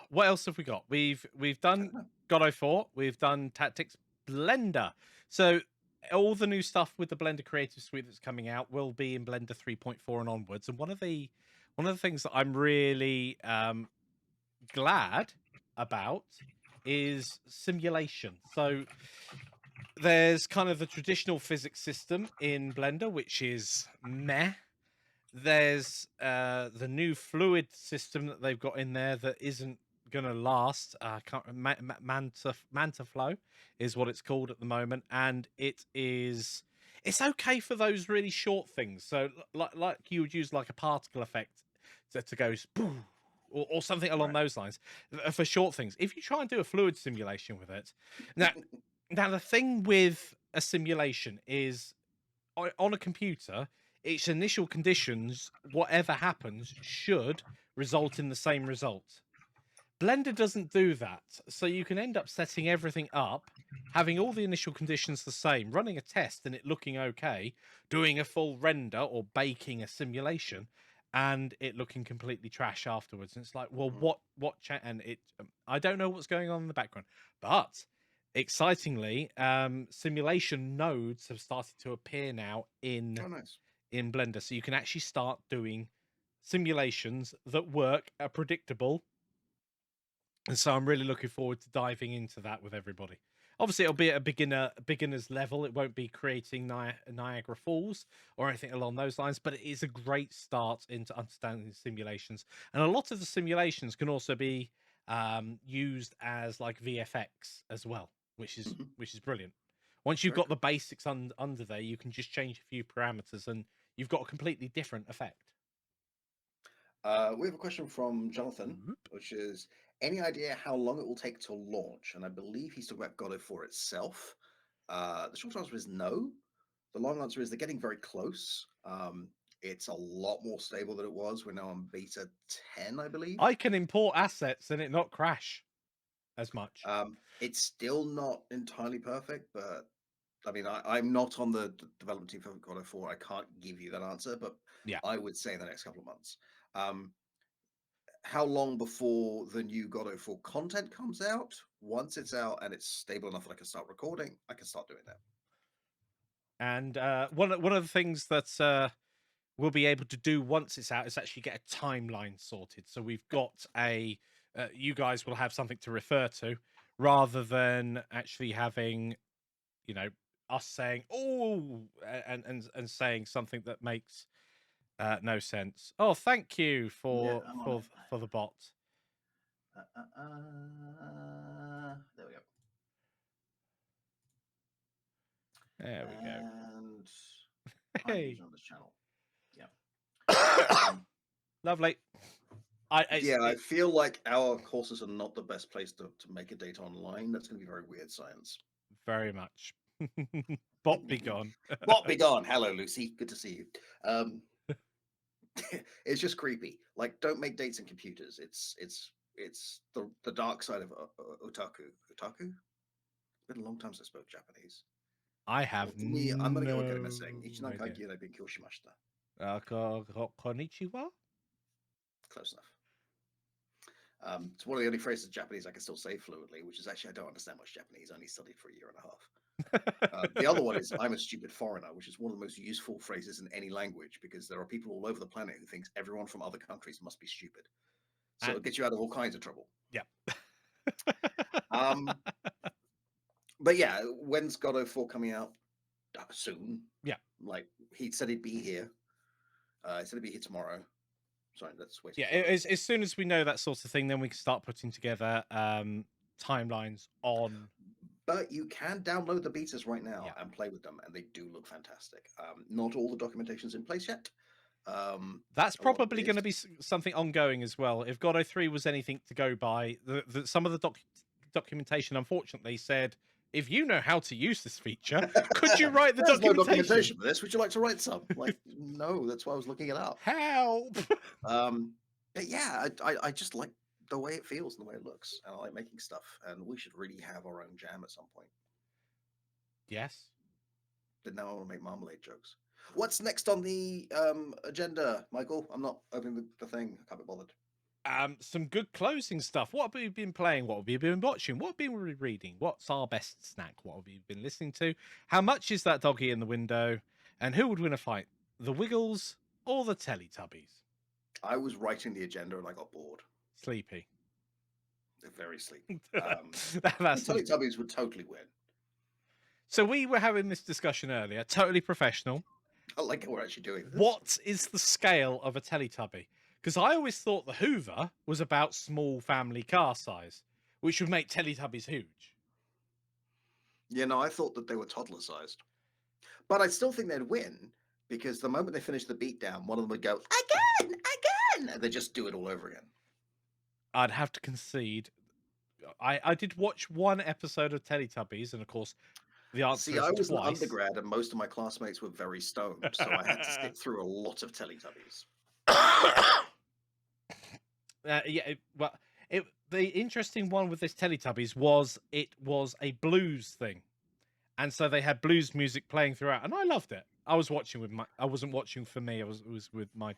What else have we got? We've I done don't know. God of 4, we've done Tactics Blender. So all the new stuff with the Blender Creative Suite that's coming out will be in Blender 3.4 and onwards. And one of the things that I'm really glad about is simulation. So there's kind of the traditional physics system in Blender, which is meh. There's the new fluid system that they've got in there that isn't gonna last. I can't Manta Flow is what it's called at the moment, and it's okay for those really short things. So like you would use like a particle effect to go boom, or something along Right. those lines for short things. If you try and do a fluid simulation with it, now now the thing with a simulation is on a computer, its initial conditions, whatever happens, should result in the same result. Blender doesn't do that. So you can end up setting everything up, having all the initial conditions the same, running a test and it looking okay, doing a full render or baking a simulation, and it looking completely trash afterwards. And it's like, well, Mm. and it, I don't know what's going on in the background, but excitingly, simulation nodes have started to appear now Oh, nice. in Blender, so you can actually start doing simulations that work, are predictable, and so I'm really looking forward to diving into that with everybody. Obviously, it'll be at a beginner's level. It won't be creating Niagara Falls or anything along those lines, but it is a great start into understanding simulations. And a lot of the simulations can also be used as like VFX as well, Mhm. which is brilliant. Once you've Very got the cool. basics under there, you can just change a few parameters, and you've got a completely different effect. We have a question from Jonathan, Whoop. which is any idea how long it will take to launch? And I believe he's talking about God of 4 itself. The short answer is no. The long answer is they're getting very close. It's a lot more stable than it was. We're now on beta 10, I believe. I can import assets and it not crash as much. It's still not entirely perfect, but I mean, I'm not on the development team for God of 4. I can't give you that answer, but Yeah. I would say in the next couple of months. Um, how long before the new God of 4 content comes out? Once it's out and it's stable enough that I can start recording, I can start doing that. And one of the things that we'll be able to do once it's out is actually get a timeline sorted. So we've Yep. got you guys will have something to refer to rather than actually having, you know, us saying oh and saying something that makes no sense. Oh, thank you Yeah, I'm on it. for the bot. There we go. There we go. And I'm Hey, usually on this channel. Yeah. Um, lovely. yeah, I feel like our courses are not the best place to make a date online. That's going to be very weird science. Very much. Bot be gone. Bot be gone. Hello, Lucy. Good to see you. Um, it's just creepy. Like, don't make dates in computers. It's the dark side of otaku. Otaku. It's been a long time since I spoke Japanese. I have I'm gonna get what I'm saying. no Ichinankai idea. gyurei bin kyoshimashita. Konnichiwa? Close enough. It's one of the only phrases in Japanese I can still say fluently, which is actually I don't understand much Japanese. I only studied for a year and a half. The other one is "I'm a stupid foreigner," which is one of the most useful phrases in any language because there are people all over the planet who thinks everyone from other countries must be stupid. So And it'll get you out of all kinds of trouble. yeah. Um, but yeah, when's God of 4 coming out? Soon. Yeah. Like he said he'd be here. He said he'd be here tomorrow. Sorry, that's way too Yeah. slow. As soon as we know that sort of thing, then we can start putting together timelines on. But you can download the betas right now Yeah. and play with them, and they do look fantastic. Not all the documentation's in place yet. That's A lot of it probably going is. to be something ongoing as well. If God O 3 was anything to go by, some of the documentation unfortunately said, if you know how to use this feature, could you write the There's no documentation? documentation for this. Would you like to write some? Like, no, that's why I was looking it up. Help. Um, but yeah, I just like the way it feels and the way it looks, and I like making stuff. And we should really have our own jam at some point. Yes. But now I want to make marmalade jokes. What's next on the agenda, Michael? I'm not opening the thing. I can't be bothered. Some good closing stuff. What have we been playing? What have we been watching? What have we been reading? What's our best snack? What have you been listening to? How much is that doggy in the window? And who would win a fight, the Wiggles or the Teletubbies? I was writing the agenda and I got bored. Sleepy. They're very sleepy. That's The Teletubbies would totally win. So we were having this discussion earlier, totally professional. I like how we're actually doing this. What is the scale of a Teletubby? Because I always thought the Hoover was about small family car size, which would make Teletubbies huge. Yeah, no, I thought that they were toddler sized. But I still think they'd win because the moment they finish the beatdown, one of them would go, again, and they just do it all over again. I'd have to concede. I did watch one episode of Teletubbies, and of course, the answer See, is I was twice. an undergrad and most of my classmates were very stoned, so I had to sit through a lot of Teletubbies. The interesting one with this Teletubbies was it was a blues thing, and so they had blues music playing throughout, and I loved it. I was watching with I wasn't watching for me. It was with my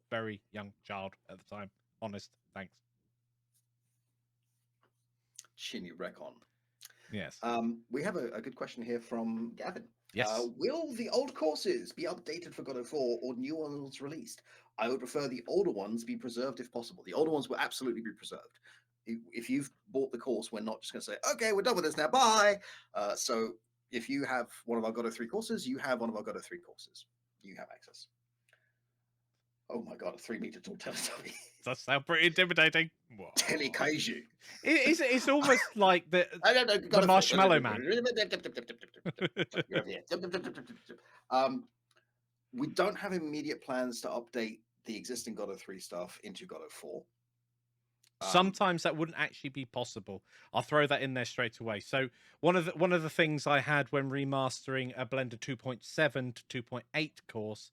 very young child at the time. Honest, thanks. Chinny Recon. Yes. We have a good question here from Gavin. Yes. Will the old courses be updated for God of War or new ones released? I would prefer the older ones be preserved if possible. The older ones will absolutely be preserved. If you've bought the course, we're not just going to say, okay, we're done with this now, bye. So if you have one of our God of 3 courses, you have one of our God of 3 courses. You have access. Oh my god, a 3-meter tall Teletubby. Does sound pretty intimidating. Telekaiju. It's almost like the Marshmallow Man. We don't have immediate plans to update the existing God of 3 stuff into God of 4. Sometimes that wouldn't actually be possible. I'll throw that in there straight away. So one of the things I had when remastering a Blender 2.7 to 2.8 course,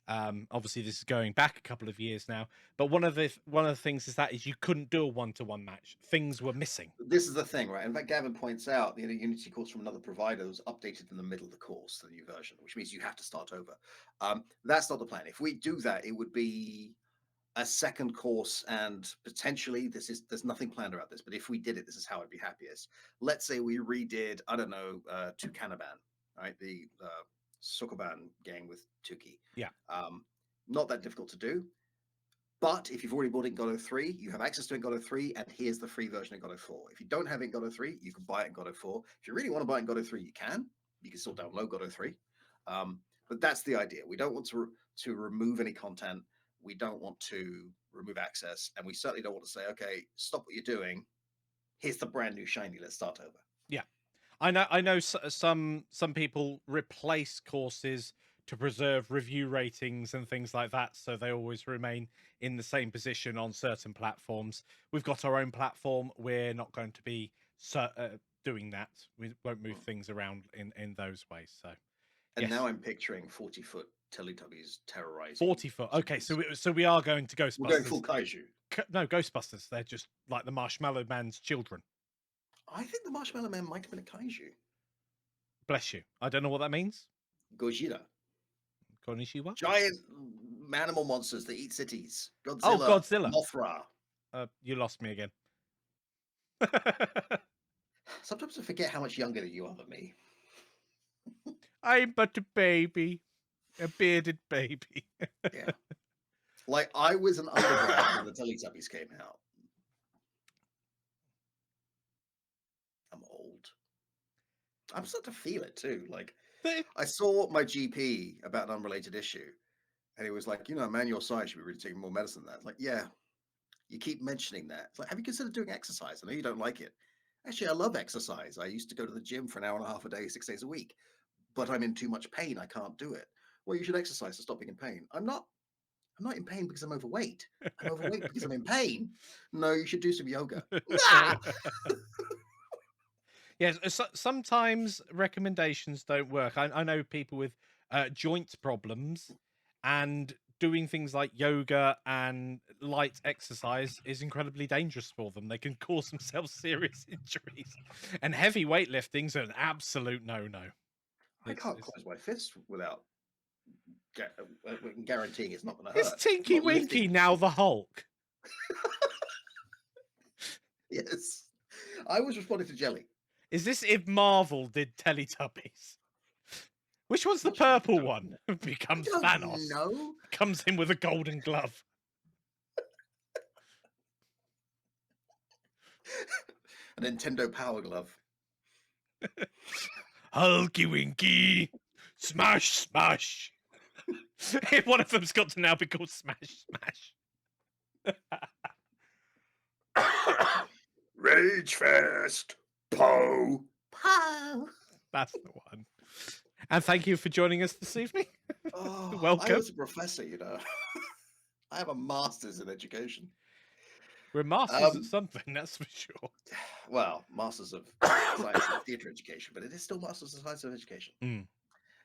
obviously this is going back a couple of years now, but one of the things is you couldn't do a 1-to-1 match. Things were missing. This is the thing, right? In fact, Gavin points out the Unity course from another provider was updated in the middle of the course, the new version, which means you have to start over. That's not the plan. If we do that, it would be a second course, and potentially there's nothing planned about this, but if we did it, this is how I'd be happiest. Let's say we redid, I don't know, Tukanaban, right? The Sokoban game with Tuki. Yeah. Not that difficult to do. But if you've already bought it in God of 3, you have access to it in God of 3, and here's the free version in God of 4. If you don't have it in God of 3, you can buy it in God of 4. If you really want to buy it in God of 3, you can. You can still download God of 3. But that's the idea. We don't want to remove any content. We don't want to remove access. And we certainly don't want to say, okay, stop what you're doing. Here's the brand new shiny. Let's start over. Yeah. I know some people replace courses to preserve review ratings and things like that, so they always remain in the same position on certain platforms. We've got our own platform. We're not going to be doing that. We won't move things around in those ways. So, and yes. Now I'm picturing 40-foot Teletubbies terrorizing. 40 foot. Okay, so we are going to Ghostbusters. We're going full kaiju. No, Ghostbusters. They're just like the Marshmallow Man's children. I think the Marshmallow Man might have been a kaiju. Bless you. I don't know what that means. Gojira. Konnichiwa? Giant animal monsters that eat cities. Godzilla. Oh, Godzilla. Mothra. You lost me again. Sometimes I forget how much younger than you are than me. I'm but a baby. A bearded baby. Yeah. Like, I was an undergrad when the Teletubbies came out. I'm old. I'm starting to feel it too. Like, I saw my GP about an unrelated issue, and he was like, man your size should be really taking more medicine than that. Like, yeah, you keep mentioning that. It's like, have you considered doing exercise? I know you don't like it. Actually, I love exercise. I used to go to the gym for an hour and a half a day, 6 days a week, but I'm in too much pain. I can't do it. Well, you should exercise to stop being in pain. I'm not in pain because I'm overweight. I'm overweight because I'm in pain. No, you should do some yoga. Nah! Yes, sometimes recommendations don't work. I know people with joint problems, and doing things like yoga and light exercise is incredibly dangerous for them. They can cause themselves serious injuries. And heavy weightlifting's an absolute no-no. I can't close my fist without guaranteeing it's not going to hurt. Is Tinky Winky now the Hulk? Yes. I was responding to Jelly. Is this if Marvel did Teletubbies? Which one's the Not sure, I purple don't one? know. Becomes I don't Thanos. know. Comes in with a golden glove. A Nintendo Power Glove. Hulky Winky. Smash, smash. One of them's got to now be called Smash, smash. Rage Fest. Poe. Poe. That's the one. And thank you for joining us this evening. Oh, I Welcome. was a professor, you know. I have a master's in education. We're masters at something, that's for sure. Well, masters of science and theatre education, but it is still masters of science of education.